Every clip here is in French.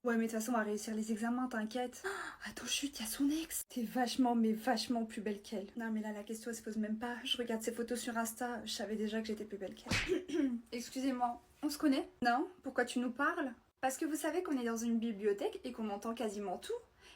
Ouais, mais de toute façon, on va réussir les examens, t'inquiète. Attends, chut, y a son ex. T'es vachement, mais vachement plus belle qu'elle. Non, mais là, la question, elle se pose même pas. Je regarde ses photos sur Insta, je savais déjà que j'étais plus belle qu'elle. Excusez-moi, on se connaît? Non? Pourquoi tu nous parles? Parce que vous savez qu'on est dans une bibliothèque et qu'on entend quasiment tout.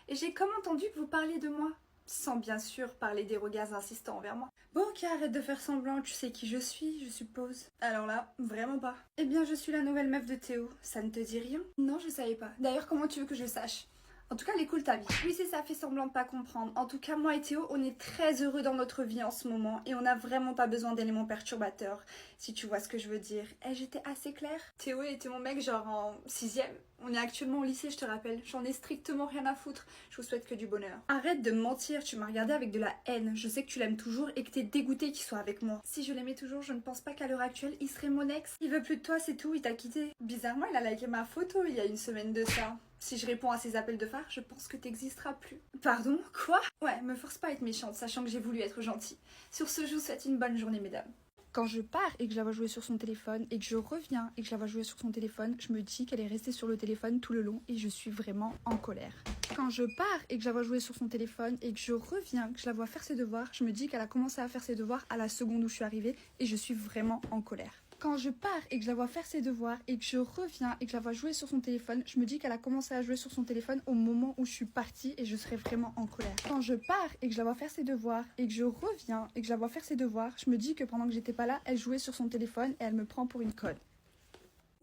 Et j'ai comme entendu que vous parliez de moi. Sans bien sûr parler des regards insistants envers moi. Bon, ok, arrête de faire semblant, tu sais qui je suis, je suppose. Alors là, vraiment pas. Eh bien, je suis la nouvelle meuf de Théo, ça ne te dit rien? Non, je savais pas. D'ailleurs, comment tu veux que je le sache? En tout cas, elle est cool ta vie. Oui, c'est ça, fait semblant de pas comprendre. En tout cas, moi et Théo, on est très heureux dans notre vie en ce moment et on n'a vraiment pas besoin d'éléments perturbateurs, si tu vois ce que je veux dire. Eh, j'étais assez claire. Théo était mon mec genre en 6ème. On est actuellement au lycée, je te rappelle. J'en ai strictement rien à foutre. Je vous souhaite que du bonheur. Arrête de me mentir, tu m'as regardé avec de la haine. Je sais que tu l'aimes toujours et que t'es dégoûté qu'il soit avec moi. Si je l'aimais toujours, je ne pense pas qu'à l'heure actuelle, il serait mon ex. Il veut plus de toi, c'est tout, il t'a quitté. Bizarrement, il a liké ma photo il y a une semaine de ça. Si je réponds à ses appels de phare, je pense que t'existeras plus. Pardon? Quoi? Ouais, me force pas à être méchante, sachant que j'ai voulu être gentille. Sur ce, je vous souhaite une bonne journée, mesdames. Quand je pars et que je la vois jouer sur son téléphone et que je reviens et que je la vois jouer sur son téléphone, je me dis qu'elle est restée sur le téléphone tout le long et je suis vraiment en colère. Quand je pars et que je la vois jouer sur son téléphone et que je reviens, que je la vois faire ses devoirs, je me dis qu'elle a commencé à faire ses devoirs à la seconde où je suis arrivée et je suis vraiment en colère. Quand je pars et que je la vois faire ses devoirs et que je reviens et que je la vois jouer sur son téléphone, je me dis qu'elle a commencé à jouer sur son téléphone au moment où je suis partie et je serai vraiment en colère. Quand je pars et que je la vois faire ses devoirs et que je reviens et que je la vois faire ses devoirs, je me dis que pendant que j'étais pas là, elle jouait sur son téléphone et elle me prend pour une conne.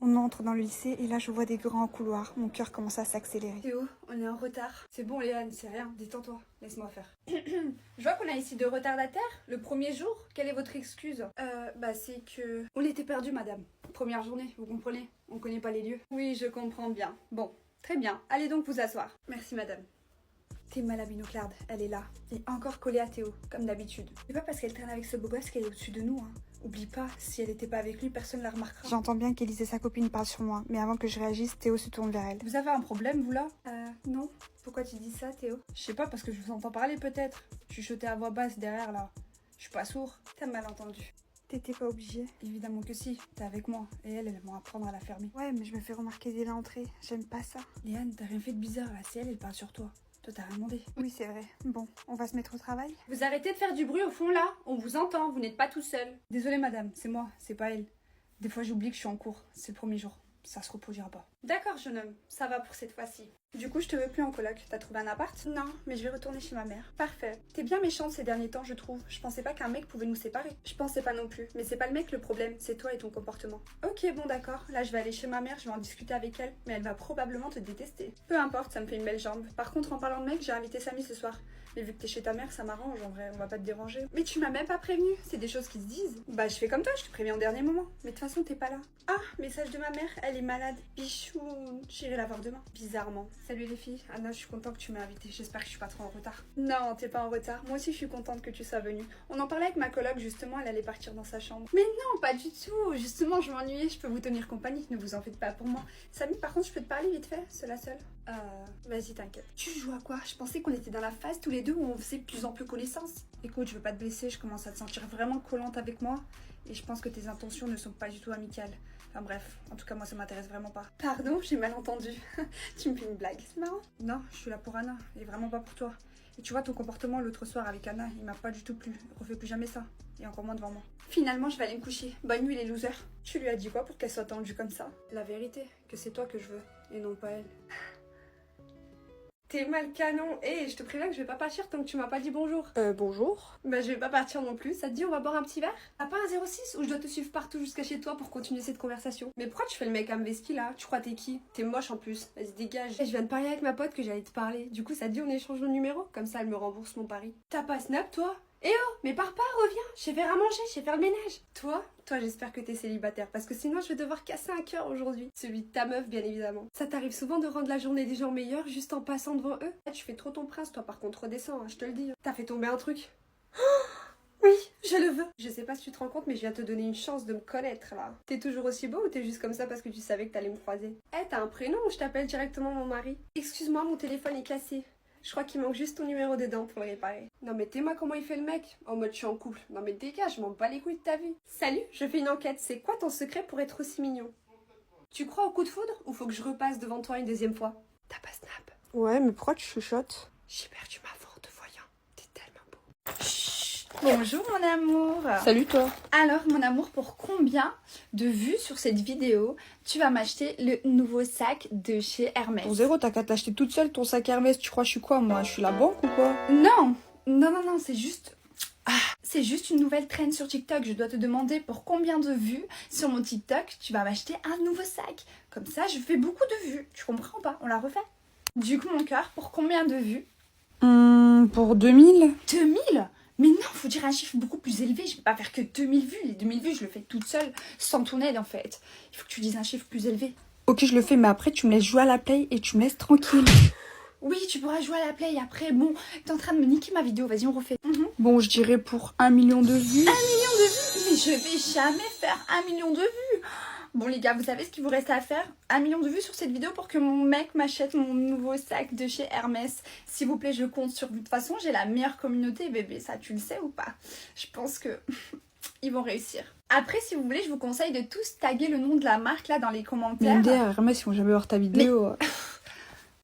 On entre dans le lycée et là je vois des grands couloirs. Mon cœur commence à s'accélérer. Théo, on est en retard. C'est bon Léane, c'est rien, détends-toi, laisse-moi faire. Je vois qu'on a ici deux retardataires. Le premier jour, quelle est votre excuse? C'est que... On était perdus madame. Première journée, vous comprenez? On connaît pas les lieux. Oui, je comprends bien. Bon, très bien. Allez donc vous asseoir. Merci madame. T'es mal à Binoclarde, elle est là. Et encore collée à Théo, comme d'habitude. C'est pas parce qu'elle traîne avec ce beau gosse qu'elle est au-dessus de nous, hein. Oublie pas, si elle était pas avec lui, personne la remarquera. J'entends bien qu'Élise et sa copine parlent sur moi, mais avant que je réagisse, Théo se tourne vers elle. Vous avez un problème, vous là? Non. Pourquoi tu dis ça, Théo? Je sais pas, parce que je vous entends parler peut-être. Chuchoter à voix basse derrière, là. Je suis pas sourd. T'as mal entendu. T'étais pas obligée? Évidemment que si, t'es avec moi. Et elle va apprendre à la fermer. Ouais, mais je me fais remarquer dès l'entrée. J'aime pas ça. Léane, t'as rien fait de bizarre, là. C'est elle parle sur toi. Toi, t'as rien demandé. Oui, c'est vrai. Bon, on va se mettre au travail. Vous arrêtez de faire du bruit au fond, là. On vous entend, vous n'êtes pas tout seul. Désolée, madame, c'est moi, c'est pas elle. Des fois, j'oublie que je suis en cours. C'est le premier jour. Ça se reproduira pas. D'accord, jeune homme. Ça va pour cette fois-ci. Du coup, je te veux plus en coloc. T'as trouvé un appart? Non, mais je vais retourner chez ma mère. Parfait. T'es bien méchante ces derniers temps, je trouve. Je pensais pas qu'un mec pouvait nous séparer. Je pensais pas non plus. Mais c'est pas le mec le problème, c'est toi et ton comportement. Ok, bon d'accord. Là, je vais aller chez ma mère, je vais en discuter avec elle. Mais elle va probablement te détester. Peu importe, ça me fait une belle jambe. Par contre, en parlant de mec, j'ai invité Samy ce soir. Mais vu que t'es chez ta mère, ça m'arrange en vrai, on va pas te déranger. Mais tu m'as même pas prévenu, c'est des choses qui se disent. Bah je fais comme toi, je te préviens au dernier moment. Mais de toute façon t'es pas là. Ah, message de ma mère, elle est malade. Bichoun, j'irai la voir demain. Bizarrement. Salut les filles, Anna, je suis contente que tu m'aies invitée, j'espère que je suis pas trop en retard. Non, t'es pas en retard, moi aussi je suis contente que tu sois venue. On en parlait avec ma coloc justement, elle allait partir dans sa chambre. Mais non, pas du tout, justement je m'ennuyais, je peux vous tenir compagnie, ne vous en faites pas pour moi. Samy, par contre je peux te parler vite fait, seule à seule. Vas-y t'inquiète. Tu joues à quoi? Je pensais qu'on était dans la phase tous les deux où on faisait de plus en plus connaissance. Écoute, je veux pas te blesser, je commence à te sentir vraiment collante avec moi et je pense que tes intentions ne sont pas du tout amicales. Enfin bref, en tout cas moi ça m'intéresse vraiment pas. Pardon, j'ai mal entendu. Tu me fais une blague, c'est marrant. Non, je suis là pour Anna et vraiment pas pour toi. Et tu vois ton comportement l'autre soir avec Anna, il m'a pas du tout plu. Refais plus jamais ça. Et encore moins devant moi. Finalement, je vais aller me coucher. Bonne nuit les losers. Tu lui as dit quoi pour qu'elle soit tendue comme ça? La vérité, que c'est toi que je veux et non pas elle. T'es mal canon. Et je te préviens que je vais pas partir tant que tu m'as pas dit bonjour. Bonjour. Bah je vais pas partir non plus. Ça te dit on va boire un petit verre? T'as pas un 06 ou je dois te suivre partout jusqu'à chez toi pour continuer cette conversation? Mais pourquoi tu fais le mec à Mveski là? Tu crois t'es qui? T'es moche en plus. Vas-y dégage. Et je viens de parler avec ma pote que j'allais te parler. Du coup ça te dit on échange nos numéros? Comme ça elle me rembourse mon pari. T'as pas Snap toi? Eh oh, mais pars pas, reviens, je vais faire à manger, je vais faire le ménage. Toi j'espère que t'es célibataire, parce que sinon je vais devoir casser un cœur aujourd'hui. Celui de ta meuf, bien évidemment. Ça t'arrive souvent de rendre la journée des gens meilleure juste en passant devant eux? Ah, tu fais trop ton prince, toi par contre redescends, hein, je te le dis. T'as fait tomber un truc. Oui, je le veux. Je sais pas si tu te rends compte, mais je viens te donner une chance de me connaître là. T'es toujours aussi beau ou t'es juste comme ça parce que tu savais que t'allais me croiser? Eh, t'as un prénom ou je t'appelle directement mon mari? Excuse-moi, mon téléphone est cassé. Je crois qu'il manque juste ton numéro dedans pour le réparer. Non mais t'es-moi comment il fait le mec? En mode je suis en couple. Non mais dégage, je m'en bats les couilles de ta vie. Salut, je fais une enquête. C'est quoi ton secret pour être aussi mignon? Tu crois au coup de foudre ou faut que je repasse devant toi une deuxième fois? T'as pas Snap? Ouais, mais pourquoi tu chuchotes? J'ai perdu ma voix en te voyant. T'es tellement beau. Chut. Bonjour mon amour. Salut toi. Alors mon amour, pour combien de vues sur cette vidéo tu vas m'acheter le nouveau sac de chez Hermès? Pour zéro, t'as qu'à t'acheter toute seule ton sac Hermès. Tu crois je suis quoi moi? Je suis la banque ou quoi? Non, non, c'est juste... c'est juste une nouvelle trend sur TikTok. Je dois te demander pour combien de vues sur mon TikTok tu vas m'acheter un nouveau sac. Comme ça, je fais beaucoup de vues. Tu comprends ou pas? On la refait. Du coup, mon cœur, pour combien de vues? Pour 2000. 2000? Mais non, faut dire un chiffre beaucoup plus élevé. Je vais pas faire que 2000 vues. Les 2000 vues, je le fais toute seule, sans ton aide en fait. Il faut que tu dises un chiffre plus élevé. Ok, je le fais, mais après tu me laisses jouer à la play et tu me laisses tranquille. Oui, tu pourras jouer à la play après. Bon, t'es en train de me niquer ma vidéo. Vas-y, on refait. Bon, je dirais pour 1 million de vues. 1 million de vues? Mais je vais jamais faire 1 million de vues. Bon les gars, vous savez ce qu'il vous reste à faire? 1 million de vues sur cette vidéo pour que mon mec m'achète mon nouveau sac de chez Hermès. S'il vous plaît, je compte sur vous. De toute façon, j'ai la meilleure communauté, bébé. Ça, tu le sais ou pas? Je pense que ils vont réussir. Après, si vous voulez, je vous conseille de tous taguer le nom de la marque là dans les commentaires. Mais Hermès, ils vont jamais voir ta vidéo.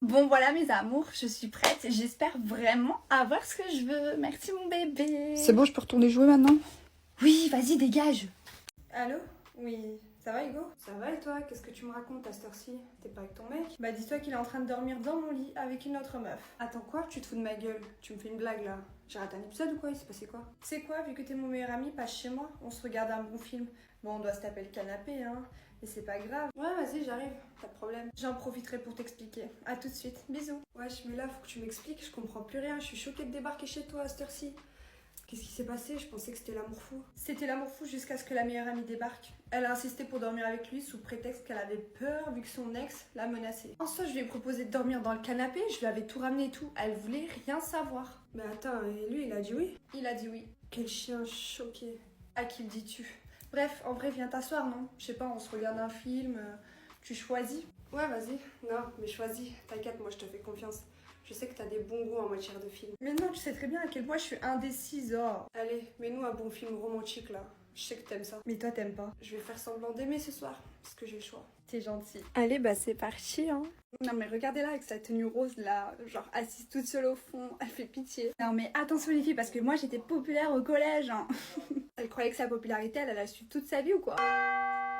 Bon voilà mes amours, je suis prête. J'espère vraiment avoir ce que je veux. Merci mon bébé. C'est bon, je peux retourner jouer maintenant? Oui, vas-y, dégage. Allô? Oui, ça va Hugo? Ça va et toi? Qu'est-ce que tu me racontes à cette heure-ci? T'es pas avec ton mec? Bah dis-toi qu'il est en train de dormir dans mon lit avec une autre meuf. Attends quoi? Tu te fous de ma gueule? Tu me fais une blague là? J'ai raté un épisode ou quoi? Il s'est passé quoi? Tu sais quoi? Vu que t'es mon meilleur ami, passe chez moi, on se regarde un bon film. Bon, on doit se taper le canapé hein, et c'est pas grave. Ouais vas-y j'arrive, pas de problème. J'en profiterai pour t'expliquer. À tout de suite, bisous. Wesh mais là faut que tu m'expliques, je comprends plus rien, je suis choquée de débarquer chez toi à cette heure-ci. Qu'est-ce qui s'est passé? Je pensais que c'était l'amour fou. C'était l'amour fou jusqu'à ce que la meilleure amie débarque. Elle a insisté pour dormir avec lui sous prétexte qu'elle avait peur vu que son ex l'a menacée. En soi, je lui ai proposé de dormir dans le canapé, je lui avais tout ramené et tout. Elle voulait rien savoir. Mais attends, et lui, il a dit oui? Il a dit oui. Quel chien choqué. À qui le dis-tu? Bref, en vrai, viens t'asseoir, non? Je sais pas, on se regarde un film, tu choisis? Ouais, vas-y. Non, mais choisis. T'inquiète, moi je te fais confiance. Je sais que t'as des bons goûts en matière de film. Mais non, tu sais très bien à quel point je suis indécise. Oh. Allez, mets-nous un bon film romantique là. Je sais que t'aimes ça. Mais toi t'aimes pas. Je vais faire semblant d'aimer ce soir, parce que j'ai le choix. T'es gentil. Allez, bah c'est parti hein. Non mais regardez-la avec sa tenue rose là, genre assise toute seule au fond, elle fait pitié. Non mais attention les filles, parce que moi j'étais populaire au collège hein. Elle croyait que sa popularité elle a su toute sa vie ou quoi? Ah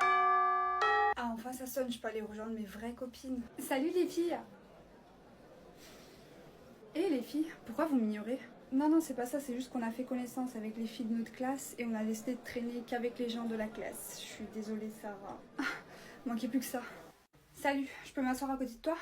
enfin ça sonne, je peux aller rejoindre mes vraies copines. Salut les filles. Et les filles, pourquoi vous m'ignorez? Non, c'est pas ça, c'est juste qu'on a fait connaissance avec les filles de notre classe et on a décidé de traîner qu'avec les gens de la classe. Je suis désolée, Sarah. Manquait plus que ça. Salut, je peux m'asseoir à côté de toi?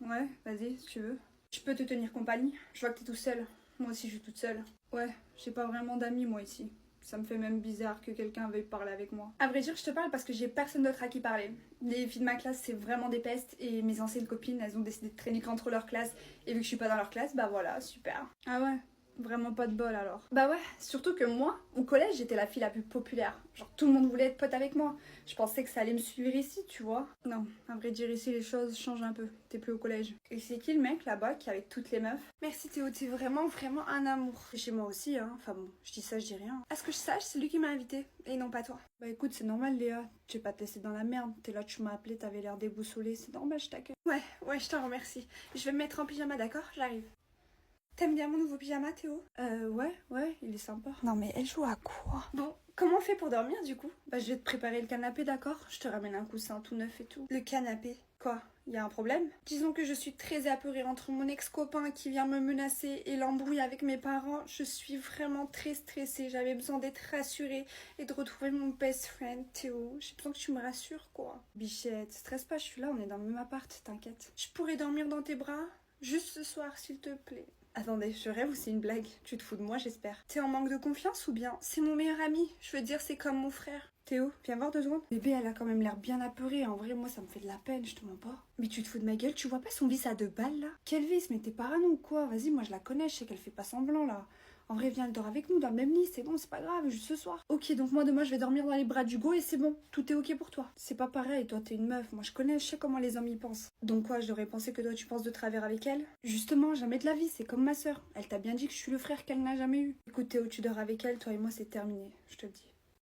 Ouais, vas-y, si tu veux. Je peux te tenir compagnie? Je vois que t'es tout seul. Moi aussi, je suis toute seule. Ouais, j'ai pas vraiment d'amis, moi, ici. Ça me fait même bizarre que quelqu'un veuille parler avec moi. À vrai dire, je te parle parce que j'ai personne d'autre à qui parler. Les filles de ma classe, c'est vraiment des pestes et mes anciennes copines, elles ont décidé de traîner qu'entre leur classe. Et vu que je suis pas dans leur classe, bah voilà, super. Ah ouais, vraiment pas de bol alors. Bah ouais, surtout que moi, au collège, j'étais la fille la plus populaire. Genre tout le monde voulait être pote avec moi. Je pensais que ça allait me suivre ici, tu vois. Non, à vrai dire, ici les choses changent un peu. T'es plus au collège. Et c'est qui le mec là-bas qui est avec toutes les meufs? Merci Théo, t'es vraiment un amour. Et chez moi aussi, hein. Enfin bon, je dis ça, je dis rien. À ce que je sache, c'est lui qui m'a invité et non pas toi. Bah écoute, c'est normal Léa. Je vais pas te laisser dans la merde. T'es là, tu m'as appelé, t'avais l'air déboussolé. C'est normal, je t'accueille. Ouais, je t'en remercie. Je vais me mettre en pyjama, d'accord? J'arrive. T'aimes bien mon nouveau pyjama, Théo? Ouais, il est sympa. Non mais elle joue à quoi? Bon, comment on fait pour dormir du coup? Bah je vais te préparer le canapé, d'accord? Je te ramène un coussin tout neuf et tout. Le canapé? Quoi? Y a un problème? Disons que je suis très apeurée entre mon ex-copain qui vient me menacer et l'embrouille avec mes parents. Je suis vraiment très stressée. J'avais besoin d'être rassurée et de retrouver mon best friend, Théo. J'ai besoin que tu me rassures, quoi. Bichette, stresse pas, je suis là, on est dans le même appart, t'inquiète. Je pourrais dormir dans tes bras? Juste ce soir, s'il te plaît. Attendez, je rêve ou c'est une blague? Tu te fous de moi, j'espère. T'es en manque de confiance ou bien? C'est mon meilleur ami. Je veux dire, c'est comme mon frère. Théo, viens voir 2 secondes. Bébé, elle a quand même l'air bien apeurée. En vrai, moi, ça me fait de la peine, je te mens pas. Mais tu te fous de ma gueule? Tu vois pas son vice à 2 balles, là? Quel vice? Mais t'es parano ou quoi? Vas-y, moi, je la connais, je sais qu'elle fait pas semblant, là. En vrai, viens, elle dort avec nous dans le même lit, c'est bon, c'est pas grave, juste ce soir. Ok, donc moi demain je vais dormir dans les bras d'Hugo et c'est bon, tout est ok pour toi. C'est pas pareil, toi t'es une meuf, moi je connais, je sais comment les hommes y pensent. Donc quoi, je devrais penser que toi tu penses de travers avec elle? Justement, jamais de la vie, c'est comme ma soeur. Elle t'a bien dit que je suis le frère qu'elle n'a jamais eu. Écoute Théo, tu dors avec elle, toi et moi c'est terminé, je te le dis.